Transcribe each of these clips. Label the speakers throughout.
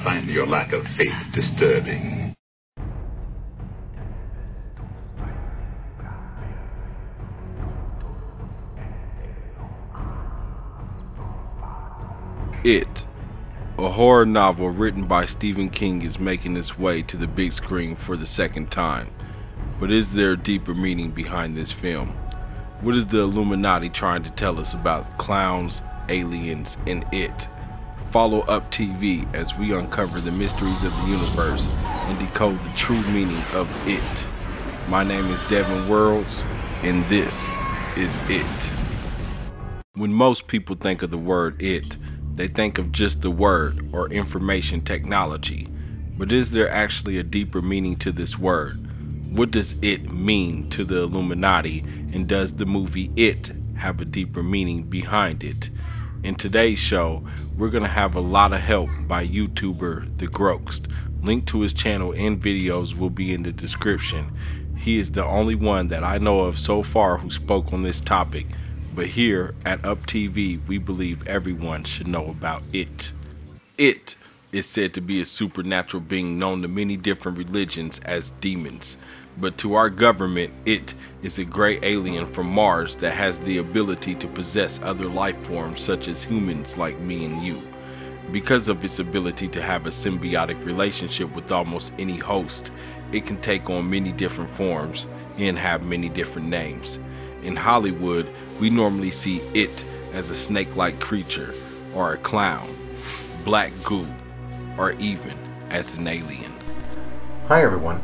Speaker 1: find your lack of faith disturbing.
Speaker 2: It, a horror novel written by Stephen King, is making its way to the big screen for the second time. But is there a deeper meaning behind this film? What is the Illuminati trying to tell us about clowns, aliens, and it? Follow Up TV as we uncover the mysteries of the universe and decode the true meaning of it. My name is Devin Worlds, and this is It. When most people think of the word it, they think of just the word or information technology. But is there actually a deeper meaning to this word? What does it mean to the Illuminati, and does the movie It have a deeper meaning behind it? In today's show, we're going to have a lot of help by YouTuber The Groxt. Link to his channel and videos will be in the description. He is the only one that I know of so far who spoke on this topic. But here at Up TV, we believe everyone should know about it. It is said to be a supernatural being known to many different religions as demons. But to our government, it is a gray alien from Mars that has the ability to possess other life forms such as humans like me and you. Because of its ability to have a symbiotic relationship with almost any host, it can take on many different forms and have many different names. In Hollywood, we normally see it as a snake-like creature, or a clown, black goo, or even as an alien.
Speaker 3: Hi everyone.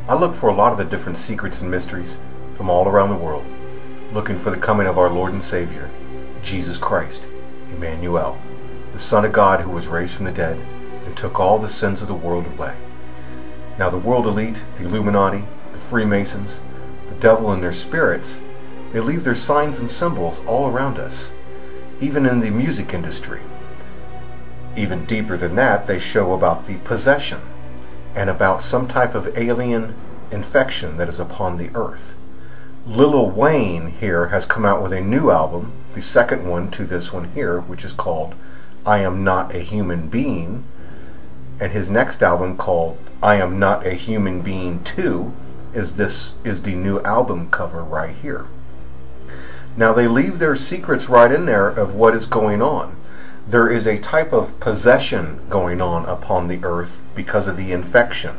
Speaker 3: I look for a lot of the different secrets and mysteries from all around the world, looking for the coming of our Lord and Savior, Jesus Christ, Emmanuel, the Son of God who was raised from the dead and took all the sins of the world away. Now the world elite, the Illuminati, the Freemasons, the devil and their spirits, they leave their signs and symbols all around us, even in the music industry. Even deeper than that, they show about the possession and about some type of alien infection that is upon the earth. Lil Wayne here has come out with a new album, the second one to this one here, which is called I Am Not a Human Being, and his next album called I Am Not a Human Being 2 is the new album cover right here. Now they leave their secrets right in there of what is going on. There is a type of possession going on upon the earth because of the infection.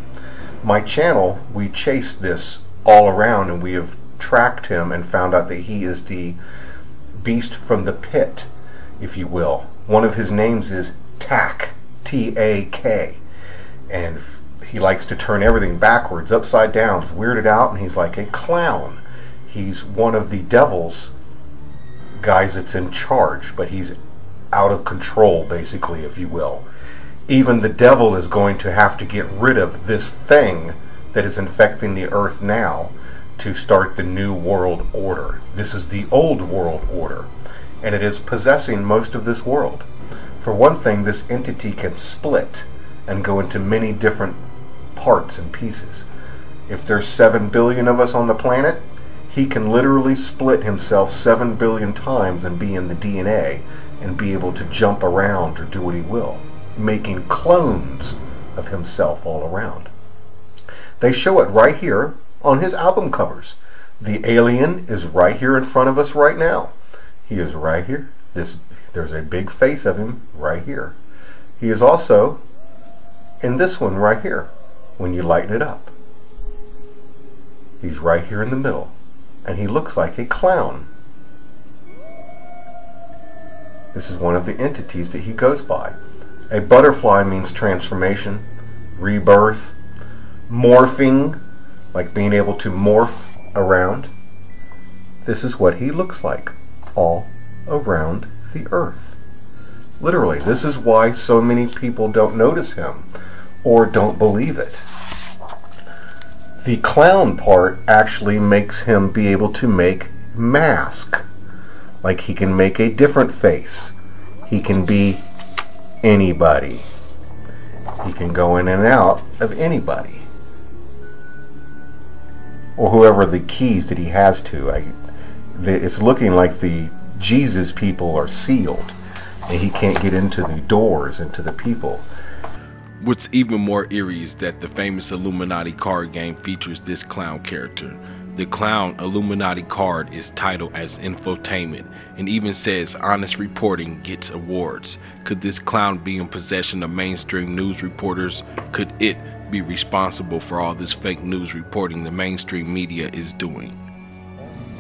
Speaker 3: My channel, we chased this all around and we have tracked him and found out that he is the beast from the pit, if you will. One of his names is Tak, T-A-K, and he likes to turn everything backwards, upside down. It's weirded out, and he's like a clown. He's one of the devil's guys that's in charge, but he's out of control, basically, if you will. Even the devil is going to have to get rid of this thing that is infecting the earth now to start the new world order. This is the old world order, and it is possessing most of this world. For one thing, this entity can split and go into many different parts and pieces. If there's 7 billion of us on the planet, he can literally split himself 7 billion times and be in the DNA and be able to jump around or do what he will, making clones of himself all around. They show it right here on his album covers. The alien is right here in front of us right now. He is right here. There's a big face of him right here. He is also in this one right here when you lighten it up. He's right here in the middle. And he looks like a clown. This is one of the entities that he goes by. A butterfly means transformation, rebirth, morphing, like being able to morph around. This is what he looks like all around the earth. Literally, this is why so many people don't notice him or don't believe it. The clown part actually makes him be able to make mask. Like he can make a different face. He can be anybody. He can go in and out of anybody. Or whoever the keys that he has to. It's looking like the Jesus people are sealed. And he can't get into the doors, into the people.
Speaker 2: What's even more eerie is that the famous Illuminati card game features this clown character. The clown Illuminati card is titled as infotainment and even says honest reporting gets awards. Could this clown be in possession of mainstream news reporters? Could it be responsible for all this fake news reporting the mainstream media is doing?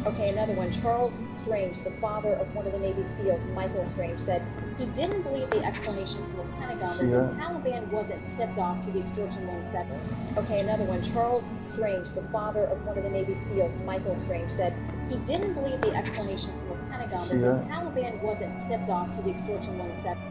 Speaker 4: Okay, another one. Charles Strange, the father of one of the Navy SEALs, Michael Strange, said he didn't believe the explanations from the Pentagon that the Taliban wasn't tipped off to the extortion loan sector. Okay, another one. Charles Strange, the father of one of the Navy SEALs, Michael Strange, said he didn't believe the explanations from the Pentagon that the Taliban wasn't tipped off to the extortion loan sector.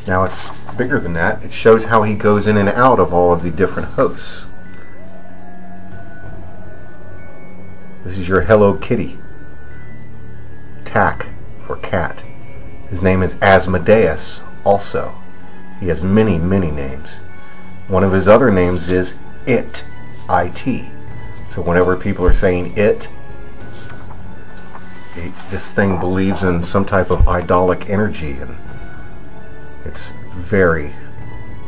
Speaker 3: Now it's bigger than that. It shows how he goes in and out of all of the different hosts. This is your Hello Kitty. Tack for cat. His name is Asmodeus also. He has many, many names. One of his other names is It. I-T. So whenever people are saying it, this thing believes in some type of idolic energy, and it's very,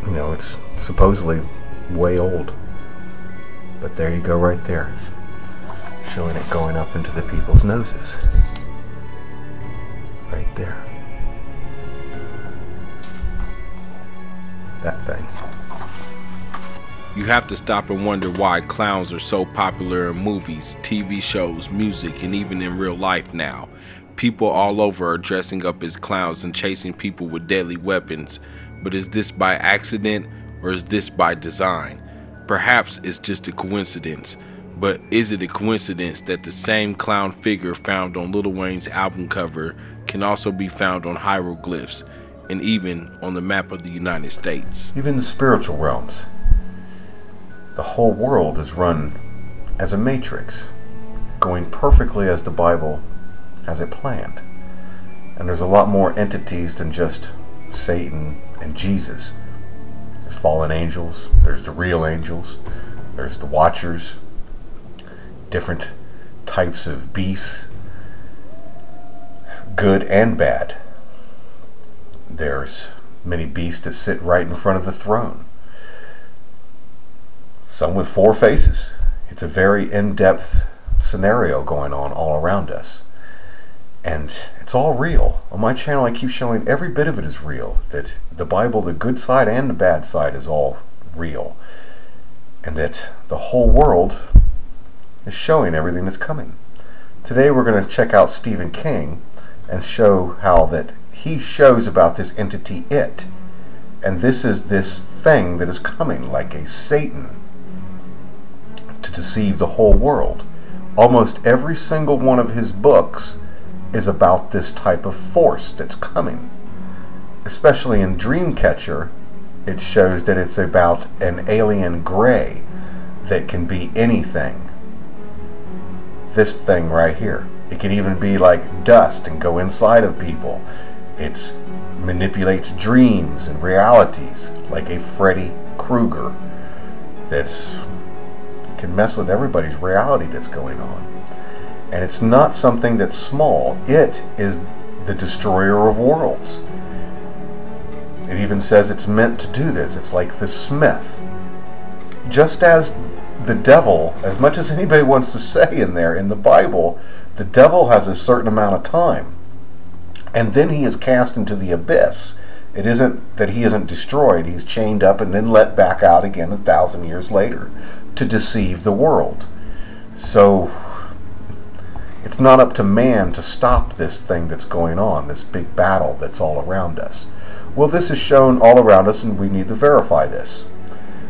Speaker 3: it's supposedly way old. But there you go right there. Showing it going up into the people's noses. Right there. That thing.
Speaker 2: You have to stop and wonder why clowns are so popular in movies, TV shows, music, and even in real life now. People all over are dressing up as clowns and chasing people with deadly weapons. But is this by accident or is this by design? Perhaps it's just a coincidence. But is it a coincidence that the same clown figure found on Lil Wayne's album cover can also be found on hieroglyphs and even on the map of the United States?
Speaker 3: Even the spiritual realms. The whole world is run as a matrix, going perfectly as the Bible has it planned. And there's a lot more entities than just Satan and Jesus. There's fallen angels, there's the real angels, there's the watchers, different types of beasts, good and bad. There's many beasts that sit right in front of the throne. Some with 4 faces. It's a very in-depth scenario going on all around us. And it's all real. On my channel I keep showing every bit of it is real. That the Bible, the good side and the bad side, is all real. And that the whole world is showing everything that's coming. Today we're going to check out Stephen King and show how that he shows about this entity It. And this is this thing that is coming like a Satan to deceive the whole world. Almost every single one of his books is about this type of force that's coming. Especially in Dreamcatcher, it shows that it's about an alien gray that can be anything. This thing right here. It can even be like dust and go inside of people. It manipulates dreams and realities like a Freddy Krueger that's can mess with everybody's reality that's going on. And it's not something that's small. It is the destroyer of worlds. It even says it's meant to do this. It's like the smith. Just as the devil, as much as anybody wants to say in there, in the Bible, the devil has a certain amount of time. And then he is cast into the abyss. It isn't that he isn't destroyed. He's chained up and then let back out again 1,000 years later to deceive the world. So It's not up to man to stop this thing that's going on, this big battle that's all around us. Well, this is shown all around us, and we need to verify this.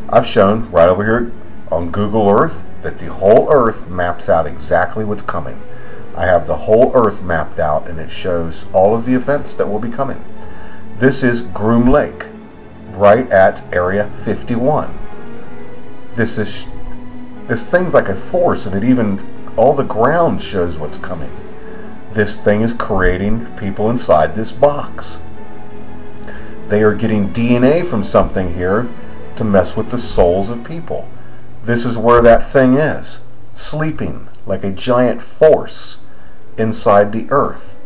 Speaker 3: I've shown right over here on Google Earth that the whole Earth maps out exactly what's coming. I have the whole Earth mapped out, and it shows all of the events that will be coming. This is Groom Lake, right at Area 51. This thing's like a force, and all the ground shows what's coming. This thing is creating people inside this box. They are getting DNA from something here to mess with the souls of people. This is where that thing is, sleeping like a giant force inside the earth.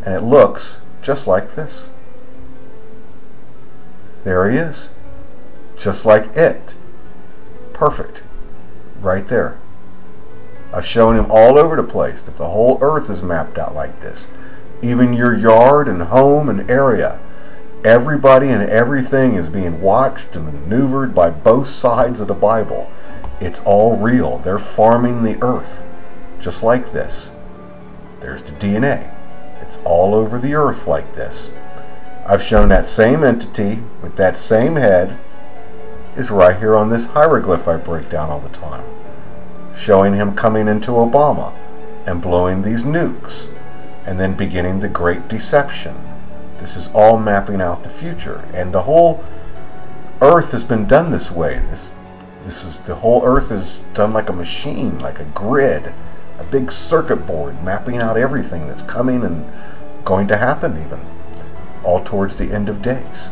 Speaker 3: And it looks just like this. There he is, just like it. Perfect, right there. I've shown him all over the place that the whole earth is mapped out like this. Even your yard and home and area. Everybody and everything is being watched and maneuvered by both sides of the Bible. It's all real. They're farming the earth, just like this. There's the DNA. It's all over the earth like this. I've shown that same entity with that same head is right here on this hieroglyph I break down all the time, showing him coming into Obama and blowing these nukes and then beginning the Great Deception. This is all mapping out the future, and the whole earth has been done this way. The whole earth is done like a machine, like a grid, a big circuit board mapping out everything that's coming and going to happen, even all towards the end of days.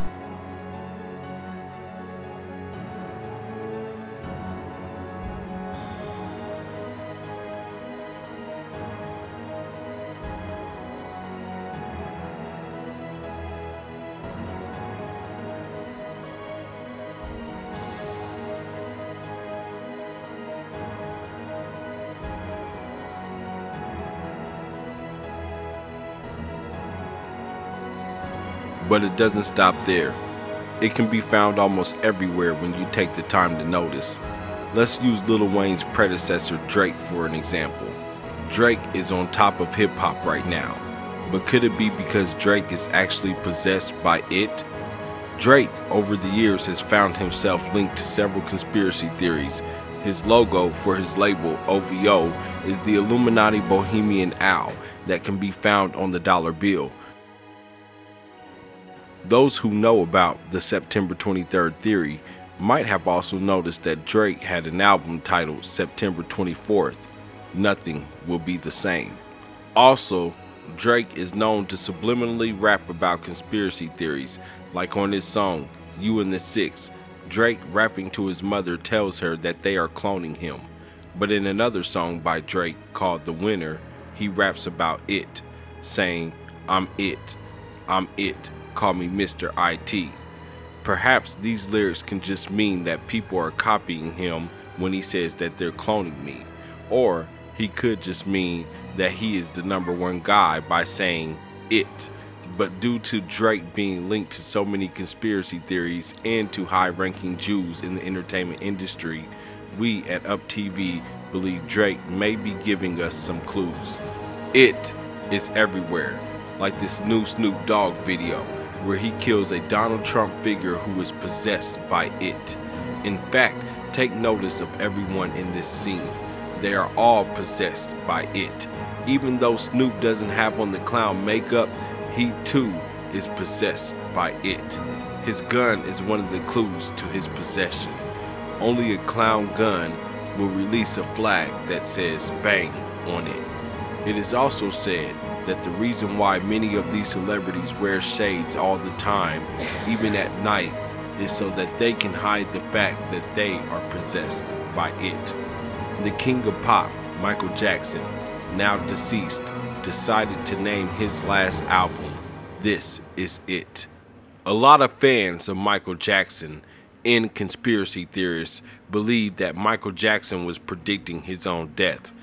Speaker 2: But it doesn't stop there. It can be found almost everywhere when you take the time to notice. Let's use Lil Wayne's predecessor Drake for an example. Drake is on top of hip hop right now, but could it be because Drake is actually possessed by it? Drake over the years has found himself linked to several conspiracy theories. His logo for his label OVO is the Illuminati Bohemian Owl that can be found on the dollar bill. Those who know about the September 23rd theory might have also noticed that Drake had an album titled September 24th, Nothing Will Be the Same. Also, Drake is known to subliminally rap about conspiracy theories, like on his song, You and the Six. Drake rapping to his mother tells her that they are cloning him. But in another song by Drake called The Winner, he raps about it, saying, I'm it, call me Mr. IT. Perhaps these lyrics can just mean that people are copying him when he says that they're cloning me. Or he could just mean that he is the #1 guy by saying it. But due to Drake being linked to so many conspiracy theories and to high-ranking Jews in the entertainment industry, we at UpTV believe Drake may be giving us some clues. It is everywhere, like this new Snoop Dogg video, where he kills a Donald Trump figure who is possessed by it. In fact, take notice of everyone in this scene. They are all possessed by it. Even though Snoop doesn't have on the clown makeup, he too is possessed by it. His gun is one of the clues to his possession. Only a clown gun will release a flag that says bang on it. It is also said that the reason why many of these celebrities wear shades all the time, even at night, is so that they can hide the fact that they are possessed by it. The king of pop, Michael Jackson, now deceased, decided to name his last album, This Is It. A lot of fans of Michael Jackson and conspiracy theorists believe that Michael Jackson was predicting his own death.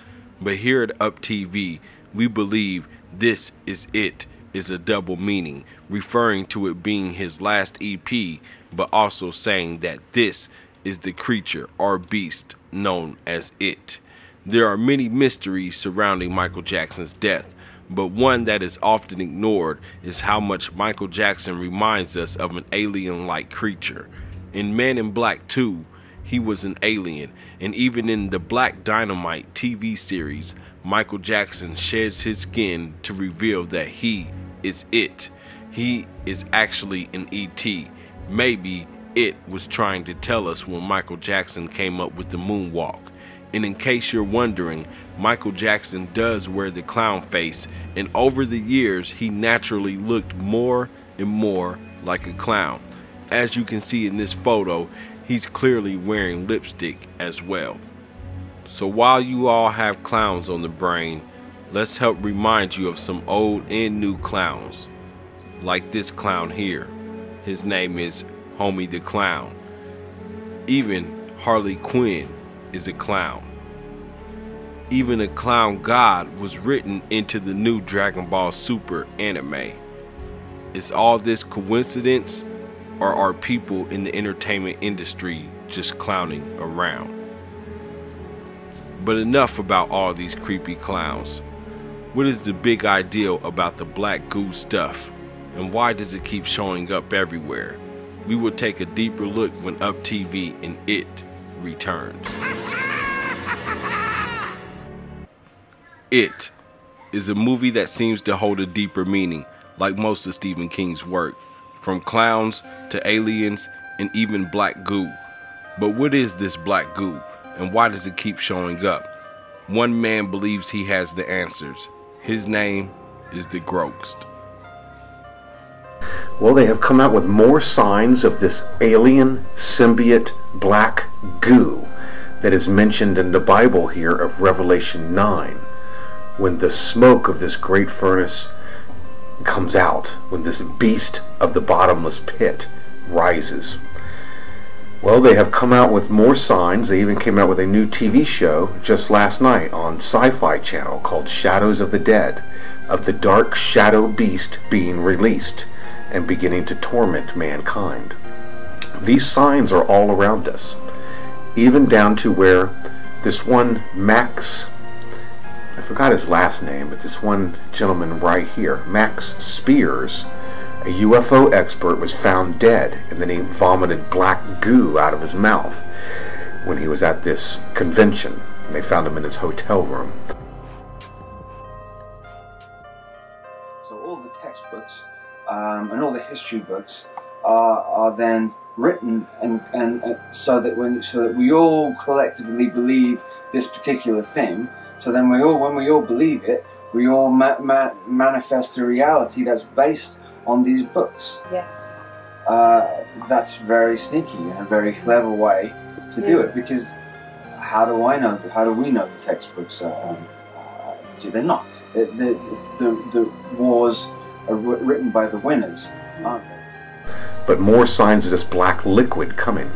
Speaker 2: But here at UpTV, we believe This Is It is a double meaning, referring to it being his last EP, but also saying that this is the creature or beast known as it. There are many mysteries surrounding Michael Jackson's death, but one that is often ignored is how much Michael Jackson reminds us of an alien-like creature. In Men in Black 2, he was an alien, and even in the Black Dynamite TV series, Michael Jackson sheds his skin to reveal that he is it. He is actually an ET. Maybe it was trying to tell us when Michael Jackson came up with the moonwalk. And in case you're wondering, Michael Jackson does wear the clown face, and over the years he naturally looked more and more like a clown. As you can see in this photo, he's clearly wearing lipstick as well. So while you all have clowns on the brain, let's help remind you of some old and new clowns. Like this clown here. His name is Homie the Clown. Even Harley Quinn is a clown. Even a clown god was written into the new Dragon Ball Super anime. Is all this coincidence, or are people in the entertainment industry just clowning around? But enough about all these creepy clowns. What is the big ideal about the black goo stuff, and why does it keep showing up everywhere? We will take a deeper look when Up TV and It returns. It is a movie that seems to hold a deeper meaning, like most of Stephen King's work, from clowns to aliens and even black goo. But what is this black goo, and why does it keep showing up? One man believes he has the answers. His name is the Ghost.
Speaker 3: Well, they have come out with more signs of this alien symbiote black goo that is mentioned in the Bible here of Revelation 9. When the smoke of this great furnace comes out, when this beast of the bottomless pit rises. Well, they have come out with more signs. They even came out with a new TV show just last night on Sci-Fi Channel called Shadows of the Dead, of the dark shadow beast being released and beginning to torment mankind. These signs are all around us, even down to where this one Max, I forgot his last name, but this one gentleman right here, Max Spears, a UFO expert, was found dead, and then he vomited black goo out of his mouth when he was at this convention. And they found him in his hotel room.
Speaker 5: So all the textbooks and all the history books are then written and so that we all collectively believe this particular thing. So then when we all believe it, we all manifest a reality that's based on these books.
Speaker 6: Yes.
Speaker 5: That's very sneaky and a very clever way to do it, because how do we know the textbooks they're not. The wars are written by the winners, aren't they?
Speaker 3: But more signs of this black liquid coming.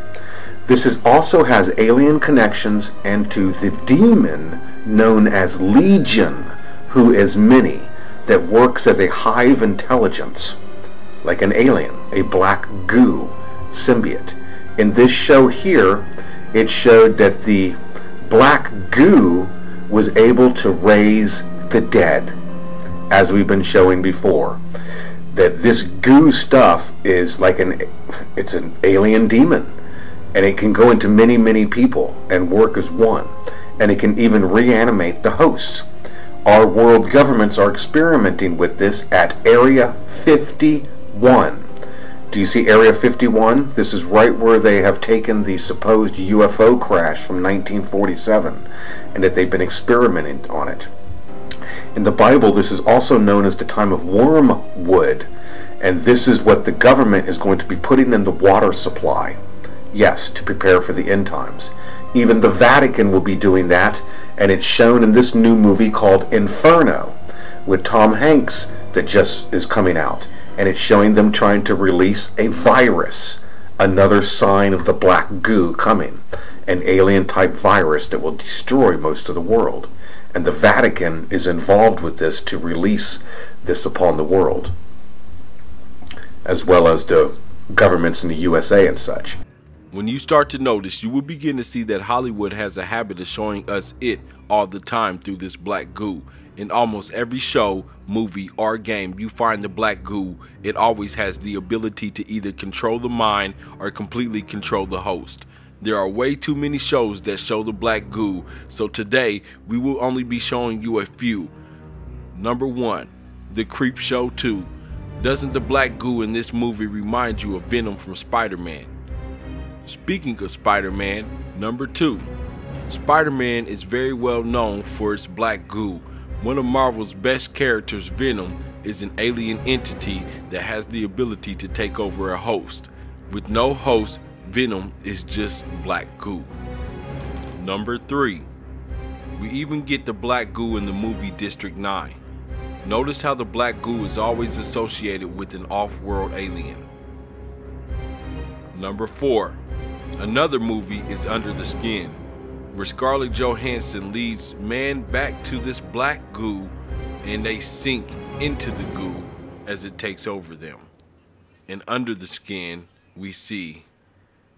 Speaker 3: This also has alien connections and to the demon known as Legion, who is many, that works as a hive intelligence, like an alien, a black goo symbiote. In this show here, it showed that the black goo was able to raise the dead, as we've been showing before. That this goo stuff is like it's an alien demon, and it can go into many, many people and work as one, and it can even reanimate the hosts. Our world governments are experimenting with this at Area 51. Do you see Area 51? This is right where they have taken the supposed UFO crash from 1947, and that they've been experimenting on it. In the Bible, this is also known as the time of wormwood, and this is what the government is going to be putting in the water supply. Yes, to prepare for the end times. Even the Vatican will be doing that, and it's shown in this new movie called Inferno with Tom Hanks that just is coming out, and it's showing them trying to release a virus, another sign of the black goo coming, an alien type virus that will destroy most of the world. And the Vatican is involved with this to release this upon the world, as well as the governments in the USA and such.
Speaker 2: When you start to notice, you will begin to see that Hollywood has a habit of showing us it all the time through this black goo. In almost every show, movie, or game you find the black goo, it always has the ability to either control the mind or completely control the host. There are way too many shows that show the black goo, so today we will only be showing you a few. Number 1, The Creep Show 2. Doesn't the black goo in this movie remind you of Venom from Spider-Man? Speaking of Spider-Man, number 2. Spider-Man is very well known for its black goo. One of Marvel's best characters, Venom, is an alien entity that has the ability to take over a host. With no host, Venom is just black goo. Number 3. We even get the black goo in the movie District 9. Notice how the black goo is always associated with an off-world alien. Number 4. Another movie is Under the Skin, where Scarlett Johansson leads man back to this black goo and they sink into the goo as it takes over them. And under the skin, we see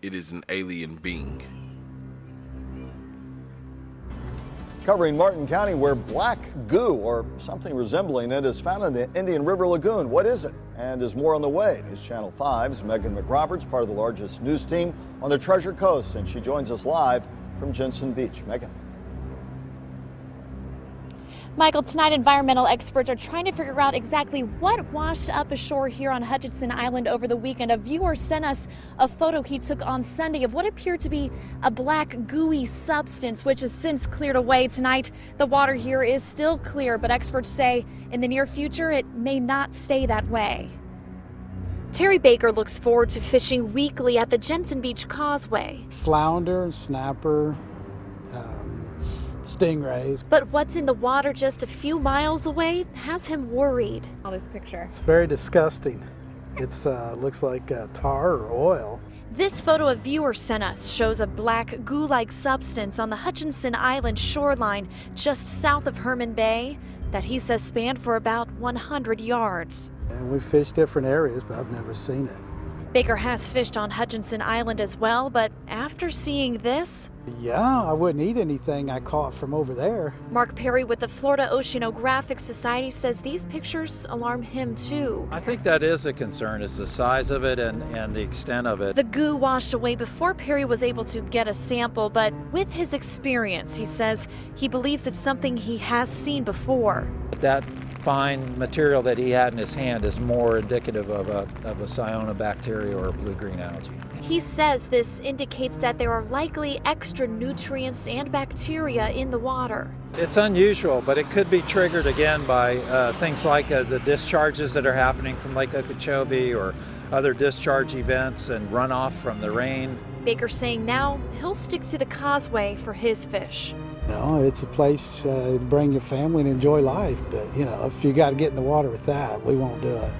Speaker 2: it is an alien being.
Speaker 6: Covering Martin County, where black goo, or something resembling it, is found in the Indian River Lagoon. What is it? And is more on the way. News Channel 5's Megan McRoberts, part of the largest news team on the Treasure Coast, and she joins us live from Jensen Beach. Megan.
Speaker 7: Michael, tonight environmental experts are trying to figure out exactly what washed up ashore here on Hutchinson Island over the weekend. A viewer sent us a photo he took on Sunday of what appeared to be a black gooey substance, which has since cleared away. Tonight, the water here is still clear, but experts say in the near future it may not stay that way. Terry Baker looks forward to fishing weekly at the Jensen Beach Causeway.
Speaker 8: Flounder, snapper, stingrays.
Speaker 7: But what's in the water just a few miles away has him worried.
Speaker 9: All this picture.
Speaker 8: It's very disgusting. It's looks like tar or oil.
Speaker 7: This photo a viewer sent us shows a black goo-like substance on the Hutchinson Island shoreline just south of Herman Bay that he says spanned for about 100 yards.
Speaker 8: And we fished different areas, but I've never seen it.
Speaker 7: Baker has fished on Hutchinson Island as well, but after seeing this,
Speaker 8: yeah, I wouldn't eat anything I caught from over there.
Speaker 7: Mark Perry with the Florida Oceanographic Society says these pictures alarm him too.
Speaker 10: I think that is a concern, is the size of it and the extent of it.
Speaker 7: The goo washed away before Perry was able to get a sample, but with his experience, he says he believes it's something he has seen before.
Speaker 10: That fine material that he had in his hand is more indicative of a cyanobacteria or a blue-green algae.
Speaker 7: He says this indicates that there are likely extra nutrients and bacteria in the water.
Speaker 10: It's unusual, but it could be triggered again by things like the discharges that are happening from Lake Okeechobee or other discharge events and runoff from the rain.
Speaker 7: Baker saying now he'll stick to the causeway for his fish.
Speaker 8: No, it's a place to bring your family and enjoy life, but if you got to get in the water with that, we won't do it.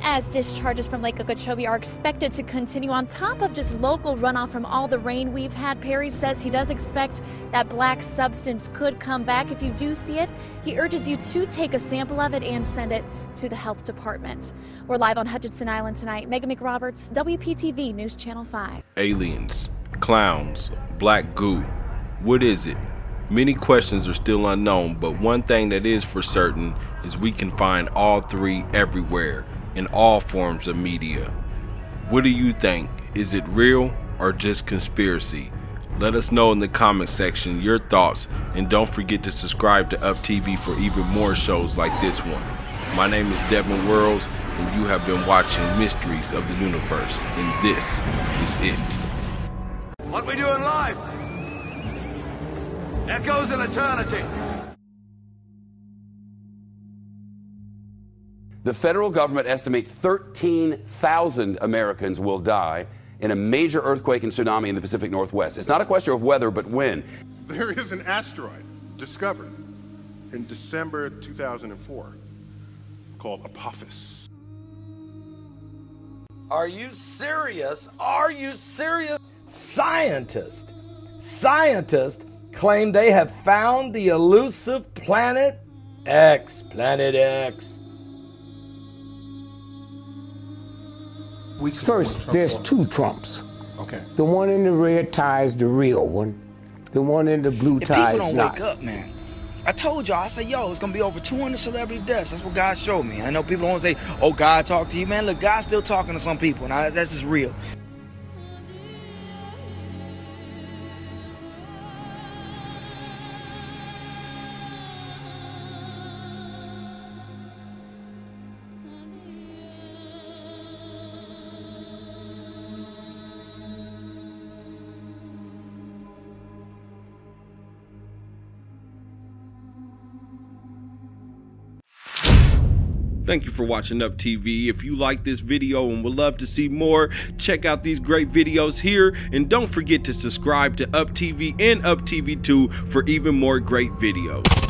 Speaker 7: As discharges from Lake Okeechobee are expected to continue on top of just local runoff from all the rain we've had, Perry says he does expect that black substance could come back. If you do see it, he urges you to take a sample of it and send it to the health department. We're live on Hutchinson Island tonight. Megan McRoberts, WPTV News Channel 5.
Speaker 2: Aliens, clowns, black goo. What is it? Many questions are still unknown, but one thing that is for certain is we can find all three everywhere in all forms of media. What do you think? Is it real or just conspiracy? Let us know in the comment section your thoughts, and don't forget to subscribe to Up TV for even more shows like this one. My name is Devin Worlds, and you have been watching Mysteries of the Universe, and this is it.
Speaker 11: What we do in life echoes in eternity.
Speaker 12: The federal government estimates 13,000 Americans will die in a major earthquake and tsunami in the Pacific Northwest. It's not a question of whether, but when.
Speaker 13: There is an asteroid discovered in December 2004 called Apophis.
Speaker 14: Are you serious? Are you serious? Scientists claim they have found the elusive Planet X.
Speaker 9: First, there's two Trumps.
Speaker 15: Okay.
Speaker 9: The one in the red tie is the real one. The one in the blue tie is not.
Speaker 16: People don't wake up, man. I told y'all, I said, yo, it's gonna be over 200 celebrity deaths. That's what God showed me. I know people don't say, oh, God talked to you. Man, look, God's still talking to some people, and that's just real.
Speaker 2: Thank you for watching Up TV. If you like this video and would love to see more, check out these great videos here. And don't forget to subscribe to Up TV and Up TV 2 for even more great videos.